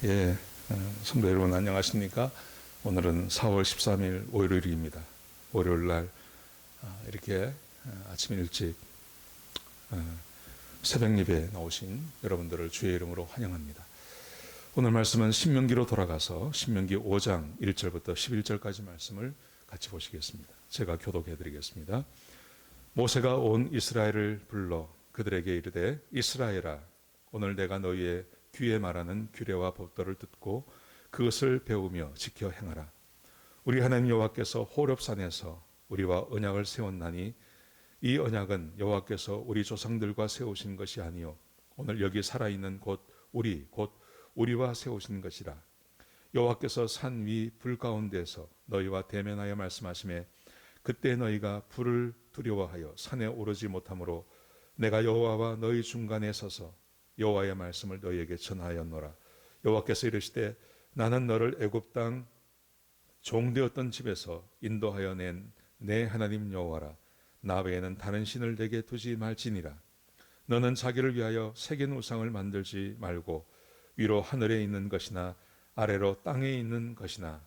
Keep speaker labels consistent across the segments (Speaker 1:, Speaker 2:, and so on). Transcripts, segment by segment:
Speaker 1: 예, 성도 여러분 안녕하십니까? 오늘은 4월 13일 월요일입니다. 월요일 날 이렇게 아침 일찍 새벽 예배에 나오신 여러분들을 주의 이름으로 환영합니다. 오늘 말씀은 신명기로 돌아가서 신명기 5장 1절부터 11절까지 말씀을 같이 보시겠습니다. 제가 교독해 드리겠습니다. 모세가 온 이스라엘을 불러 그들에게 이르되 이스라엘아, 오늘 내가 너희의 귀에 말하는 규례와 법도를 듣고 그것을 배우며 지켜 행하라. 우리 하나님 여호와께서 호렙산에서 우리와 언약을 세웠나니 이 언약은 여호와께서 우리 조상들과 세우신 것이 아니요 오늘 여기 살아있는 곧 우리와 세우신 것이라. 여호와께서 산 위 불 가운데서 너희와 대면하여 말씀하시매 그때 너희가 불을 두려워하여 산에 오르지 못하므로 내가 여호와와 너희 중간에 서서 여호와의 말씀을 너희에게 전하였노라. 여호와께서 이르시되 나는 너를 애굽 땅 종되었던 집에서 인도하여 낸 내 하나님 여호와라. 나 외에는 다른 신을 내게 두지 말지니라. 너는 자기를 위하여 새긴 우상을 만들지 말고 위로 하늘에 있는 것이나 아래로 땅에 있는 것이나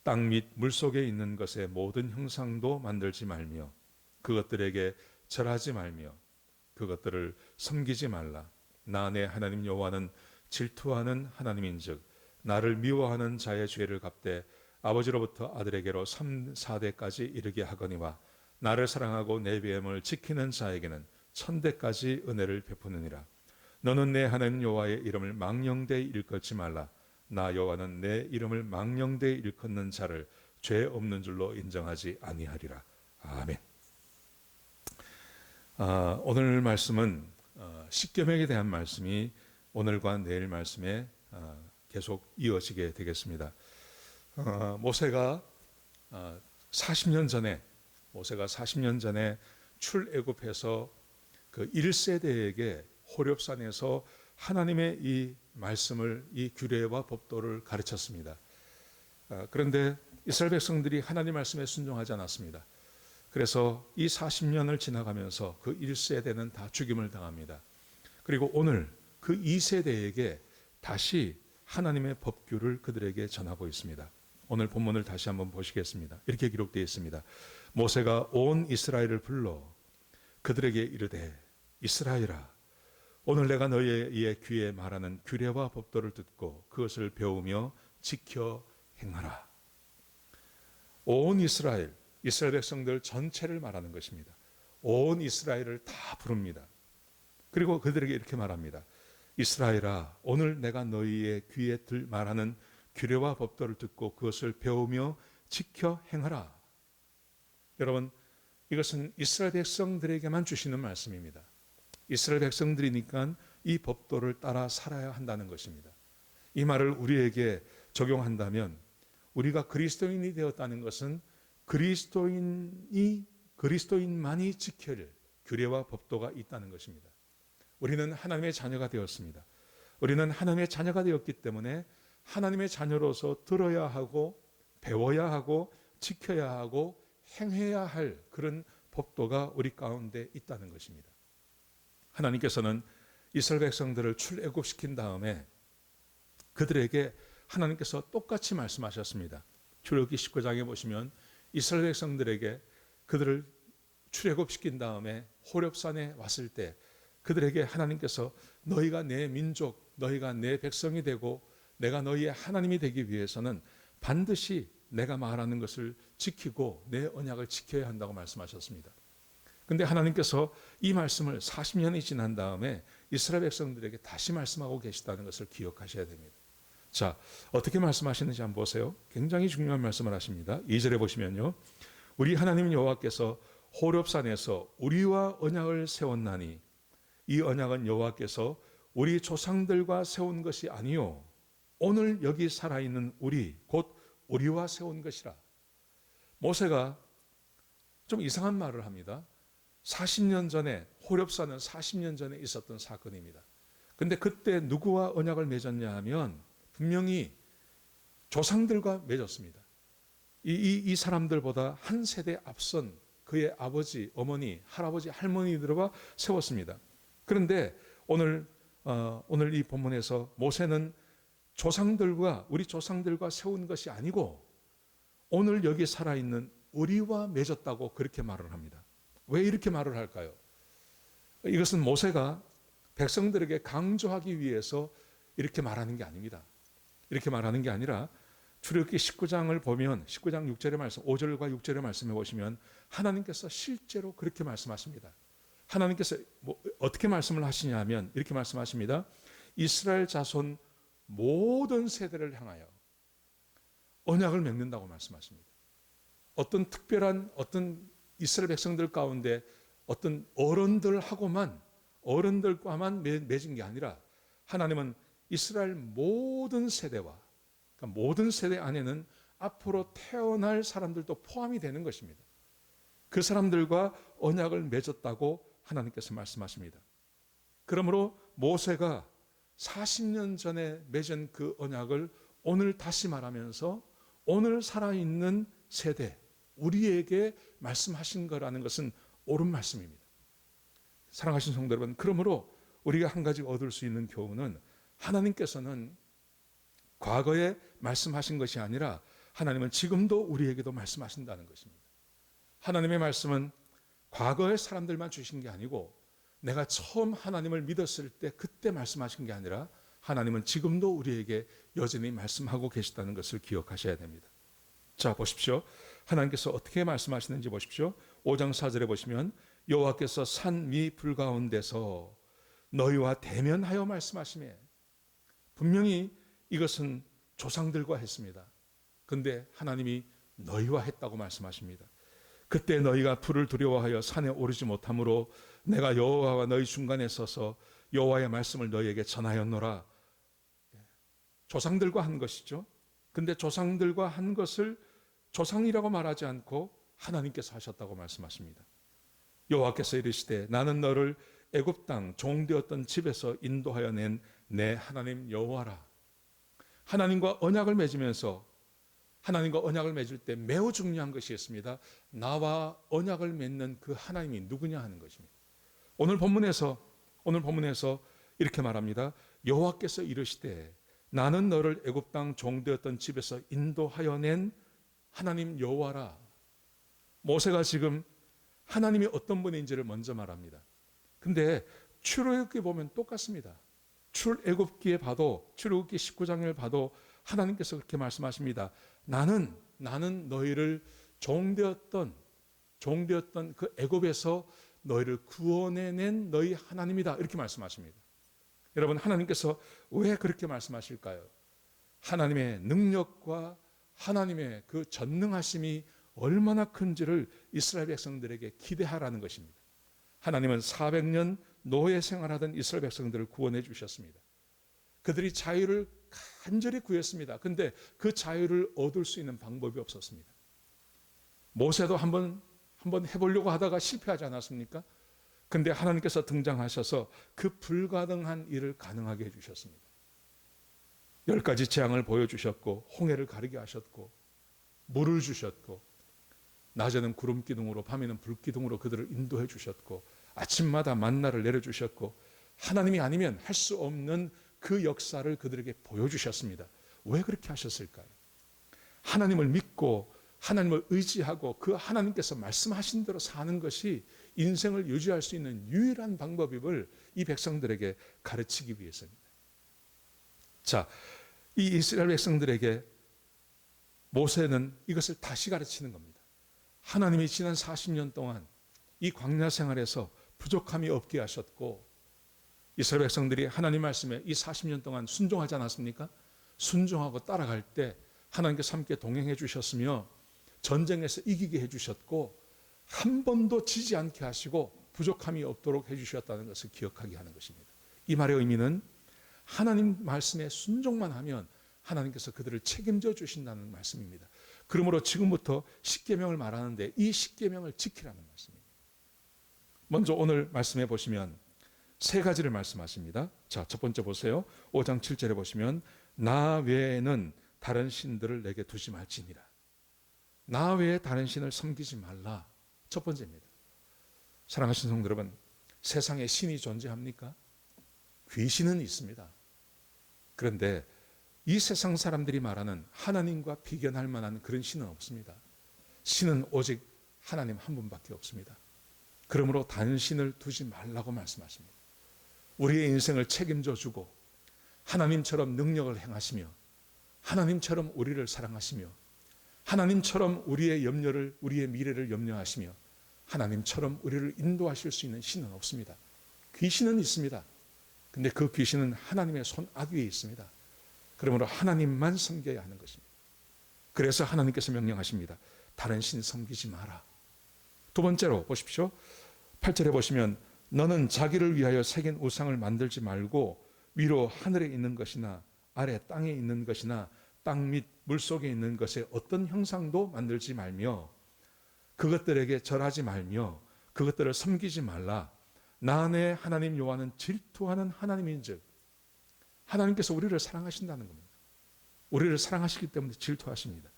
Speaker 1: 땅 및 물속에 있는 것의 모든 형상도 만들지 말며 그것들에게 절하지 말며 그것들을 섬기지 말라. 나 내 하나님 여호와는 질투하는 하나님인즉 나를 미워하는 자의 죄를 갚되 아버지로부터 아들에게로 3, 4대까지 이르게 하거니와 나를 사랑하고 내 계명을 지키는 자에게는 1000대까지 은혜를 베푸느니라. 너는 내 하나님 여호와의 이름을 망령되이 일컫지 말라. 나 여호와는 내 이름을 망령되이 일컫는 자를 죄 없는 줄로 인정하지 아니하리라. 아멘. 오늘 말씀은 십계명에 대한 말씀이 오늘과 내일 말씀에 계속 이어지게 되겠습니다. 모세가 40년 전에 출애굽해서 그 1세대에게 호렙산에서 하나님의 이 말씀을, 이 규례와 법도를 가르쳤습니다. 그런데 이스라엘 백성들이 하나님 말씀에 순종하지 않았습니다. 그래서 이 40년을 지나가면서 그 1세대는 다 죽임을 당합니다. 그리고 오늘 그 2세대에게 다시 하나님의 법규를 그들에게 전하고 있습니다. 오늘 본문을 다시 한번 보시겠습니다. 이렇게 기록되어 있습니다. 모세가 온 이스라엘을 불러 그들에게 이르되 이스라엘아, 오늘 내가 너희의 귀에 말하는 규례와 법도를 듣고 그것을 배우며 지켜 행하라. 온 이스라엘 백성들 전체를 말하는 것입니다. 온 이스라엘을 다 부릅니다. 그리고 그들에게 이렇게 말합니다. 이스라엘아, 오늘 내가 너희의 귀에 말하는 규례와 법도를 듣고 그것을 배우며 지켜 행하라. 여러분, 이것은 이스라엘 백성들에게만 주시는 말씀입니다. 이스라엘 백성들이니까 이 법도를 따라 살아야 한다는 것입니다. 이 말을 우리에게 적용한다면 우리가 그리스도인이 되었다는 것은 그리스도인만이 지켜야 규례와 법도가 있다는 것입니다. 우리는 하나님의 자녀가 되었습니다. 우리는 하나님의 자녀가 되었기 때문에 하나님의 자녀로서 들어야 하고 배워야 하고 지켜야 하고 행해야 할 그런 법도가 우리 가운데 있다는 것입니다. 하나님께서는 이스라엘 백성들을 출애굽시킨 다음에 그들에게 하나님께서 똑같이 말씀하셨습니다. 출애굽기 19장에 보시면 이스라엘 백성들에게 그들을 출애굽시킨 다음에 호렙산에 왔을 때 그들에게 하나님께서 너희가 내 민족, 너희가 내 백성이 되고 내가 너희의 하나님이 되기 위해서는 반드시 내가 말하는 것을 지키고 내 언약을 지켜야 한다고 말씀하셨습니다. 그런데 하나님께서 이 말씀을 40년이 지난 다음에 이스라엘 백성들에게 다시 말씀하고 계시다는 것을 기억하셔야 됩니다. 자, 어떻게 말씀하시는지 한번 보세요. 굉장히 중요한 말씀을 하십니다. 2절에 보시면요. 우리 하나님 여호와께서 호렙산에서 우리와 언약을 세웠나니 이 언약은 여호와께서 우리 조상들과 세운 것이 아니요 오늘 여기 살아있는 곧 우리와 세운 것이라. 모세가 좀 이상한 말을 합니다. 40년 전에 호렙산은 40년 전에 있었던 사건입니다. 그런데 그때 누구와 언약을 맺었냐 하면 분명히 조상들과 맺었습니다. 이 사람들보다 한 세대 앞선 그의 아버지, 어머니, 할아버지, 할머니들과 세웠습니다. 그런데 오늘 오늘 이 본문에서 모세는 우리 조상들과 세운 것이 아니고 오늘 여기 살아있는 우리와 맺었다고 그렇게 말을 합니다. 왜 이렇게 말을 할까요? 이것은 모세가 백성들에게 강조하기 위해서 이렇게 말하는 게 아닙니다. 이렇게 말하는 게 아니라 출애굽기 19장을 보면 19장 6절의 말씀, 5절과 6절의 말씀에 보시면 하나님께서 실제로 그렇게 말씀하십니다. 하나님께서 어떻게 말씀을 하시냐면 이렇게 말씀하십니다. 이스라엘 자손 모든 세대를 향하여 언약을 맺는다고 말씀하십니다. 어떤 특별한 어떤 이스라엘 백성들 가운데 어떤 어른들과만 맺은 게 아니라 하나님은 이스라엘 모든 세대와, 그러니까 모든 세대 안에는 앞으로 태어날 사람들도 포함이 되는 것입니다. 그 사람들과 언약을 맺었다고 하나님께서 말씀하십니다. 그러므로 모세가 40년 전에 맺은 그 언약을 오늘 다시 말하면서 오늘 살아있는 세대, 우리에게 말씀하신 거라는 것은 옳은 말씀입니다. 사랑하신 성도 여러분, 그러므로 우리가 한 가지 얻을 수 있는 교훈은 하나님께서는 과거에 말씀하신 것이 아니라 하나님은 지금도 우리에게도 말씀하신다는 것입니다. 하나님의 말씀은 과거의 사람들만 주신 게 아니고 내가 처음 하나님을 믿었을 때 그때 말씀하신 게 아니라 하나님은 지금도 우리에게 여전히 말씀하고 계시다는 것을 기억하셔야 됩니다. 자, 보십시오. 하나님께서 어떻게 말씀하시는지 보십시오. 5장 4절에 보시면 여호와께서 산 미 불가운데서 너희와 대면하여 말씀하시매, 분명히 이것은 조상들과 했습니다. 그런데 하나님이 너희와 했다고 말씀하십니다. 그때 너희가 불을 두려워하여 산에 오르지 못하므로 내가 여호와와 너희 중간에 서서 여호와의 말씀을 너희에게 전하였노라. 조상들과 한 것이죠. 근데 조상들과 한 것을 조상이라고 말하지 않고 하나님께서 하셨다고 말씀하십니다. 여호와께서 이르시되 나는 너를 애굽 땅 종되었던 집에서 인도하여 낸 내 하나님 여호와라. 하나님과 언약을 맺으면서 하나님과 언약을 맺을 때 매우 중요한 것이 있습니다. 나와 언약을 맺는 그 하나님이 누구냐 하는 것입니다. 오늘 본문에서 이렇게 말합니다. 여호와께서 이르시되 나는 너를 애굽 땅 종되었던 집에서 인도하여 낸 하나님 여호와라. 모세가 지금 하나님이 어떤 분인지를 먼저 말합니다. 근데 출애굽기 보면 똑같습니다. 출애굽기에 봐도 출애굽기 19장을 봐도 하나님께서 그렇게 말씀하십니다. 나는 너희를 종되었던 그 애굽에서 너희를 구원해낸 너희 하나님이다. 이렇게 말씀하십니다. 여러분, 하나님께서 왜 그렇게 말씀하실까요? 하나님의 능력과 하나님의 그 전능하심이 얼마나 큰지를 이스라엘 백성들에게 기대하라는 것입니다. 하나님은 400년 노예 생활하던 이스라엘 백성들을 구원해 주셨습니다. 그들이 자유를 간절히 구했습니다. 그런데 그 자유를 얻을 수 있는 방법이 없었습니다. 모세도 한번 해보려고 하다가 실패하지 않았습니까? 그런데 하나님께서 등장하셔서 그 불가능한 일을 가능하게 해주셨습니다. 10가지 재앙을 보여주셨고 홍해를 가르게 하셨고 물을 주셨고 낮에는 구름 기둥으로 밤에는 불 기둥으로 그들을 인도해 주셨고 아침마다 만나를 내려주셨고 하나님이 아니면 할 수 없는 그 역사를 그들에게 보여주셨습니다. 왜 그렇게 하셨을까요? 하나님을 믿고 하나님을 의지하고 그 하나님께서 말씀하신 대로 사는 것이 인생을 유지할 수 있는 유일한 방법임을 이 백성들에게 가르치기 위해서입니다. 자, 이 이스라엘 백성들에게 모세는 이것을 다시 가르치는 겁니다. 하나님이 지난 40년 동안 이 광야 생활에서 부족함이 없게 하셨고 이스라엘 백성들이 하나님 말씀에 이 40년 동안 순종하지 않았습니까? 순종하고 따라갈 때 하나님께서 함께 동행해 주셨으며 전쟁에서 이기게 해주셨고 한 번도 지지 않게 하시고 부족함이 없도록 해주셨다는 것을 기억하게 하는 것입니다. 이 말의 의미는 하나님 말씀에 순종만 하면 하나님께서 그들을 책임져 주신다는 말씀입니다. 그러므로 지금부터 십계명을 말하는데 이 십계명을 지키라는 말씀입니다. 먼저 오늘 말씀해 보시면 세 가지를 말씀하십니다. 자, 첫 번째 보세요. 5장 7절에 보시면 나 외에는 다른 신들을 내게 두지 말지니라. 나 외에 다른 신을 섬기지 말라. 첫 번째입니다. 사랑하신 성도 여러분, 세상에 신이 존재합니까? 귀신은 있습니다. 그런데 이 세상 사람들이 말하는 하나님과 비견할 만한 그런 신은 없습니다. 신은 오직 하나님 한 분밖에 없습니다. 그러므로 다른 신을 두지 말라고 말씀하십니다. 우리의 인생을 책임져 주고 하나님처럼 능력을 행하시며 하나님처럼 우리를 사랑하시며 하나님처럼 우리의 염려를, 우리의 미래를 염려하시며 하나님처럼 우리를 인도하실 수 있는 신은 없습니다. 귀신은 있습니다. 근데 그 귀신은 하나님의 손 앞 위에 있습니다. 그러므로 하나님만 섬겨야 하는 것입니다. 그래서 하나님께서 명령하십니다. 다른 신 섬기지 마라. 두 번째로 보십시오. 8절에 보시면 너는 자기를 위하여 새긴 우상을 만들지 말고 위로 하늘에 있는 것이나 아래 땅에 있는 것이나 땅 및 물속에 있는 것의 어떤 형상도 만들지 말며 그것들에게 절하지 말며 그것들을 섬기지 말라. 나 내 하나님 여호와는 질투하는 하나님인즉 하나님께서 우리를 사랑하신다는 겁니다. 우리를 사랑하시기 때문에 질투하십니다.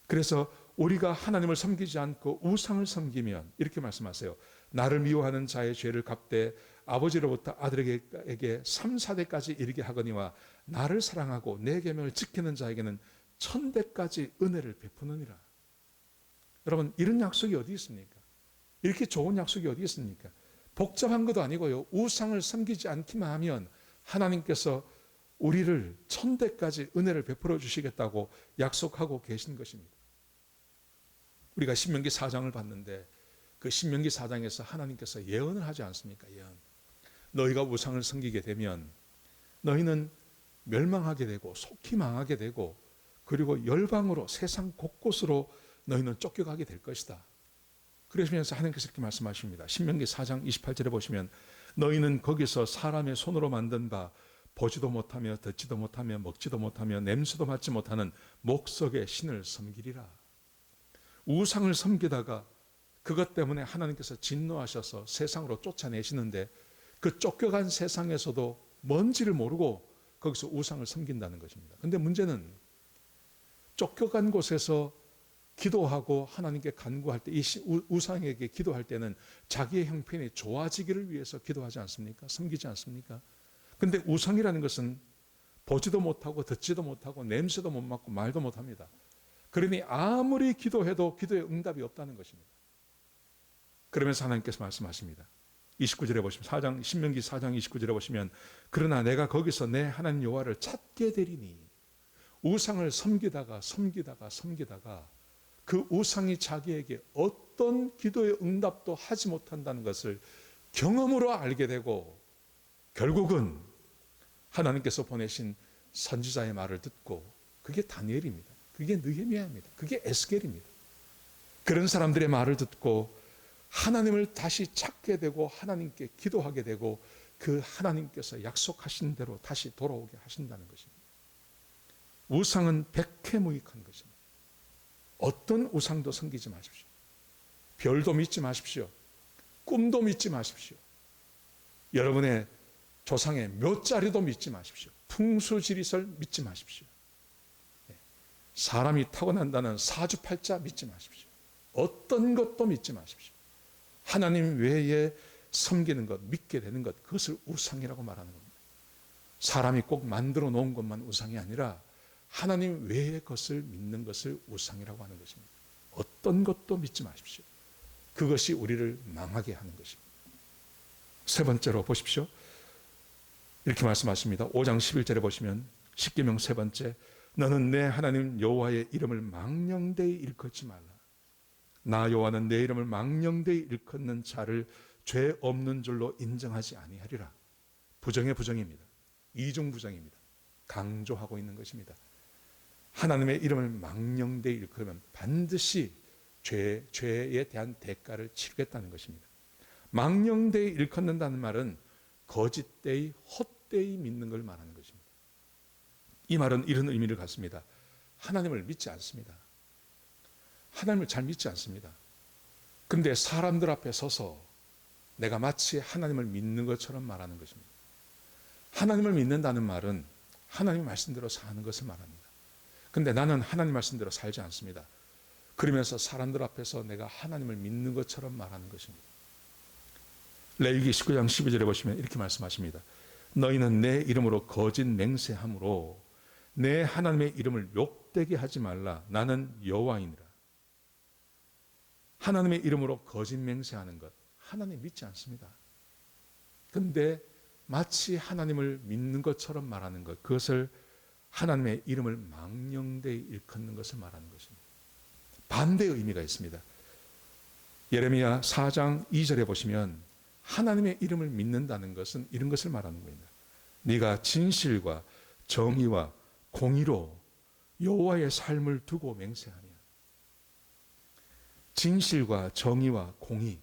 Speaker 1: 그래서 우리가 하나님을 섬기지 않고 우상을 섬기면 이렇게 말씀하세요. 나를 미워하는 자의 죄를 갚되 아버지로부터 아들에게 3, 4대까지 이르게 하거니와 나를 사랑하고 내 계명을 지키는 자에게는 1000대까지 은혜를 베푸느니라. 여러분, 이런 약속이 어디 있습니까? 이렇게 좋은 약속이 어디 있습니까? 복잡한 것도 아니고요. 우상을 섬기지 않기만 하면 하나님께서 우리를 1000대까지 은혜를 베풀어 주시겠다고 약속하고 계신 것입니다. 우리가 신명기 4장을 봤는데 그 신명기 4장에서 하나님께서 예언을 하지 않습니까? 예언. 너희가 우상을 섬기게 되면 너희는 멸망하게 되고 속히 망하게 되고 그리고 열방으로 세상 곳곳으로 너희는 쫓겨가게 될 것이다. 그러시면서 하나님께서 이렇게 말씀하십니다. 신명기 4장 28절에 보시면 너희는 거기서 사람의 손으로 만든 바 보지도 못하며 듣지도 못하며 먹지도 못하며 냄새도 맡지 못하는 목석의 신을 섬기리라. 우상을 섬기다가 그것 때문에 하나님께서 진노하셔서 세상으로 쫓아내시는데 그 쫓겨간 세상에서도 뭔지를 모르고 거기서 우상을 섬긴다는 것입니다. 그런데 문제는 쫓겨간 곳에서 기도하고 하나님께 간구할 때 이 우상에게 기도할 때는 자기의 형편이 좋아지기를 위해서 기도하지 않습니까? 섬기지 않습니까? 그런데 우상이라는 것은 보지도 못하고 듣지도 못하고 냄새도 못 맡고 말도 못합니다. 그러니 아무리 기도해도 기도에 응답이 없다는 것입니다. 그러면서 하나님께서 말씀하십니다. 29절에 보시면 신명기 4장 29절에 보시면 그러나 내가 거기서 내 하나님 여호와를 찾게 되리니 우상을 섬기다가 그 우상이 자기에게 어떤 기도의 응답도 하지 못한다는 것을 경험으로 알게 되고 결국은 하나님께서 보내신 선지자의 말을 듣고 그게 다니엘입니다. 그게 느헤미야입니다. 그게 에스겔입니다. 그런 사람들의 말을 듣고 하나님을 다시 찾게 되고 하나님께 기도하게 되고 그 하나님께서 약속하신 대로 다시 돌아오게 하신다는 것입니다. 우상은 백해무익한 것입니다. 어떤 우상도 섬기지 마십시오. 별도 믿지 마십시오. 꿈도 믿지 마십시오. 여러분의 조상의 묘자리도 믿지 마십시오. 풍수지리설 믿지 마십시오. 사람이 타고난다는 사주팔자 믿지 마십시오. 어떤 것도 믿지 마십시오. 하나님 외에 섬기는 것, 믿게 되는 것, 그것을 우상이라고 말하는 겁니다. 사람이 꼭 만들어 놓은 것만 우상이 아니라 하나님 외의 것을 믿는 것을 우상이라고 하는 것입니다. 어떤 것도 믿지 마십시오. 그것이 우리를 망하게 하는 것입니다. 세 번째로 보십시오. 이렇게 말씀하십니다. 5장 11절에 보시면 십계명 세 번째, 너는 내 하나님 여호와의 이름을 망령되이 일컫지 말라. 나 여호와는 내 이름을 망령되이 일컫는 자를 죄 없는 줄로 인정하지 아니하리라. 부정의 부정입니다. 이중부정입니다. 강조하고 있는 것입니다. 하나님의 이름을 망령되이 일컬으면 반드시 죄에 대한 대가를 치르겠다는 것입니다. 망령되이 일컫는다는 말은 거짓되이 헛되이 믿는 걸 말하는 것입니다. 이 말은 이런 의미를 갖습니다. 하나님을 믿지 않습니다. 하나님을 잘 믿지 않습니다. 그런데 사람들 앞에 서서 내가 마치 하나님을 믿는 것처럼 말하는 것입니다. 하나님을 믿는다는 말은 하나님의 말씀대로 사는 것을 말합니다. 그런데 나는 하나님 말씀대로 살지 않습니다. 그러면서 사람들 앞에서 내가 하나님을 믿는 것처럼 말하는 것입니다. 레위기 19장 12절에 보시면 이렇게 말씀하십니다. 너희는 내 이름으로 거짓 맹세함으로 내 하나님의 이름을 욕되게 하지 말라. 나는 여호와이니라. 하나님의 이름으로 거짓 맹세하는 것, 하나님 믿지 않습니다. 근데 마치 하나님을 믿는 것처럼 말하는 것, 그것을 하나님의 이름을 망령되이 일컫는 것을 말하는 것입니다. 반대의 의미가 있습니다. 예레미야 4장 2절에 보시면 하나님의 이름을 믿는다는 것은 이런 것을 말하는 겁니다. 네가 진실과 정의와 공의로 여호와의 삶을 두고 맹세하며, 진실과 정의와 공의,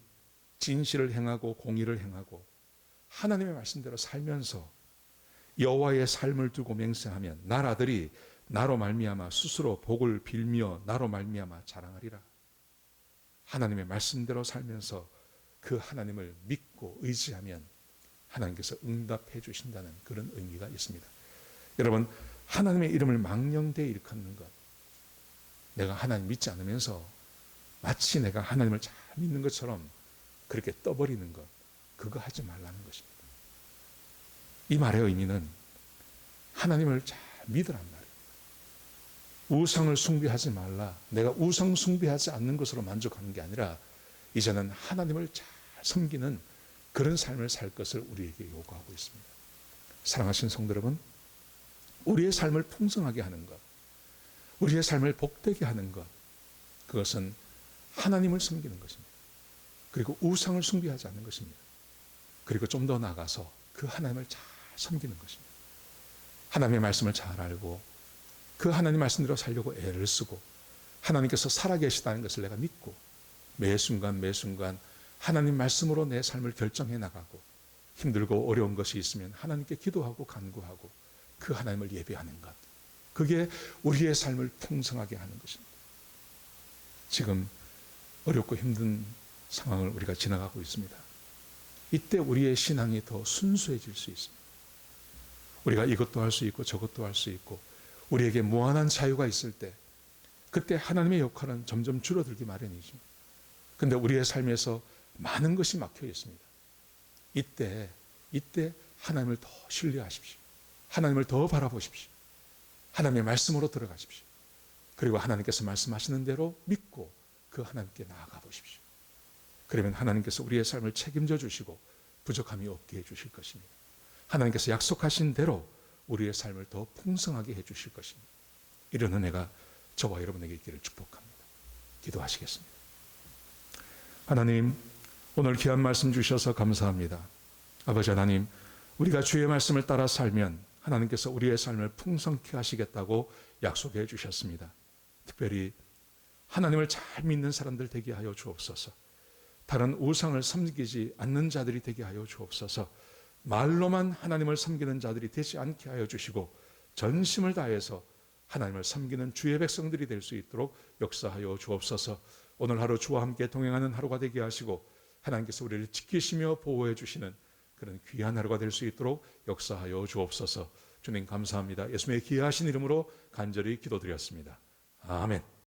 Speaker 1: 진실을 행하고 공의를 행하고 하나님의 말씀대로 살면서 여호와의 삶을 두고 맹세하면 나라들이 나로 말미암아 스스로 복을 빌며 나로 말미암아 자랑하리라. 하나님의 말씀대로 살면서 그 하나님을 믿고 의지하면 하나님께서 응답해 주신다는 그런 의미가 있습니다. 여러분, 하나님의 이름을 망령되이 일컫는 것, 내가 하나님 믿지 않으면서 마치 내가 하나님을 잘 믿는 것처럼 그렇게 떠버리는 것, 그거 하지 말라는 것입니다. 이 말의 의미는 하나님을 잘 믿으란 말이에요. 우상을 숭배하지 말라. 내가 우상 숭배하지 않는 것으로 만족하는 게 아니라 이제는 하나님을 잘 섬기는 그런 삶을 살 것을 우리에게 요구하고 있습니다. 사랑하신 성도 여러분, 우리의 삶을 풍성하게 하는 것, 우리의 삶을 복되게 하는 것, 그것은 하나님을 섬기는 것입니다. 그리고 우상을 숭배하지 않는 것입니다. 그리고 좀 더 나아가서 그 하나님을 잘 섬기는 것입니다. 하나님의 말씀을 잘 알고 그 하나님 말씀대로 살려고 애를 쓰고 하나님께서 살아계시다는 것을 내가 믿고 매 순간 매 순간 하나님 말씀으로 내 삶을 결정해 나가고 힘들고 어려운 것이 있으면 하나님께 기도하고 간구하고 그 하나님을 예배하는 것, 그게 우리의 삶을 풍성하게 하는 것입니다. 지금 어렵고 힘든 상황을 우리가 지나가고 있습니다. 이때 우리의 신앙이 더 순수해질 수 있습니다. 우리가 이것도 할 수 있고 저것도 할 수 있고 우리에게 무한한 자유가 있을 때 그때 하나님의 역할은 점점 줄어들기 마련이죠. 그런데 우리의 삶에서 많은 것이 막혀 있습니다. 이때 하나님을 더 신뢰하십시오. 하나님을 더 바라보십시오. 하나님의 말씀으로 들어가십시오. 그리고 하나님께서 말씀하시는 대로 믿고 그 하나님께 나아가 보십시오. 그러면 하나님께서 우리의 삶을 책임져 주시고 부족함이 없게 해 주실 것입니다. 하나님께서 약속하신 대로 우리의 삶을 더 풍성하게 해 주실 것입니다. 이런 은혜가 저와 여러분에게 있기를 축복합니다. 기도하시겠습니다. 하나님, 오늘 귀한 말씀 주셔서 감사합니다. 아버지 하나님, 우리가 주의 말씀을 따라 살면 하나님께서 우리의 삶을 풍성케 하시겠다고 약속해 주셨습니다. 특별히 하나님을 잘 믿는 사람들 되게 하여 주옵소서. 다른 우상을 섬기지 않는 자들이 되게 하여 주옵소서. 말로만 하나님을 섬기는 자들이 되지 않게 하여 주시고 전심을 다해서 하나님을 섬기는 주의 백성들이 될 수 있도록 역사하여 주옵소서. 오늘 하루 주와 함께 동행하는 하루가 되게 하시고 하나님께서 우리를 지키시며 보호해 주시는 그런 귀한 하루가 될 수 있도록 역사하여 주옵소서. 주님 감사합니다. 예수님의 귀하신 이름으로 간절히 기도드렸습니다. 아멘.